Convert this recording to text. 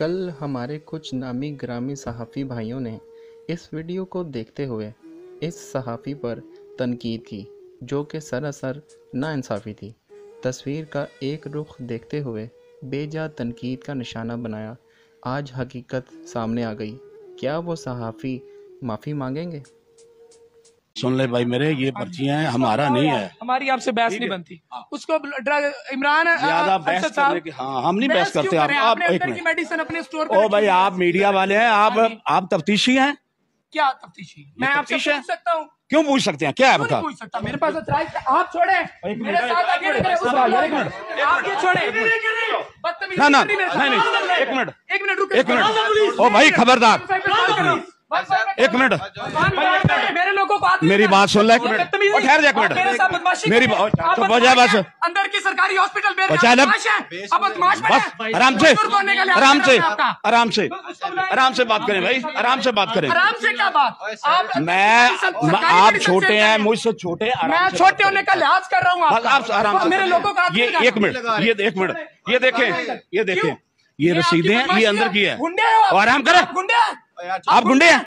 कल हमारे कुछ नामी ग्रामी सहाफ़ी भाइयों ने इस वीडियो को देखते हुए इस सहाफ़ी पर तनकीद की, जो कि सरासर नाइंसाफ़ी थी। तस्वीर का एक रुख देखते हुए बेजा तनकीद का निशाना बनाया। आज हकीकत सामने आ गई। क्या वो सहाफ़ी माफ़ी मांगेंगे? सुन ले भाई मेरे, ये पर्चियां हैं, हमारा नहीं है। हमारी आपसे बहस नहीं बनती। उसको इमरान ज्यादा बहस करने की, हाँ हम नहीं बहस करते। आप एक मिनट, मेडिसिन अपने स्टोर पे ओ भाई आप मीडिया वाले हैं, आप तफ्तीशी हैं। क्या तफ्तीशी? मैं आपसे पूछ सकता हूँ? क्यों पूछ सकते हैं? क्या है बता? पूछ सकता, मेरे पास आप छोड़े मेरे साथ आगे आप ये छोड़े ना ना नहीं, एक मिनट ओ भाई खबरदार, एक मिनट मेरे लोगों को मेरी बात सुन ले। ठहर जा एक मिनट, मेरी वजह बस अंदर की सरकारी हॉस्पिटल में बस आराम से आराम से आराम से आराम से बात करें भाई, आराम से बात करें। आराम से क्या बात? मैं आप छोटे हैं, मुझसे छोटे, मैं छोटे होने का लिहाज कर रहा हूँ। आप आराम से। मेरे लोगों का ये एक मिनट ये देखें, ये रसीदें हैं, ये अंदर की है। गुंडे हो? आराम करें, गुंडे आप गुंडे हैं।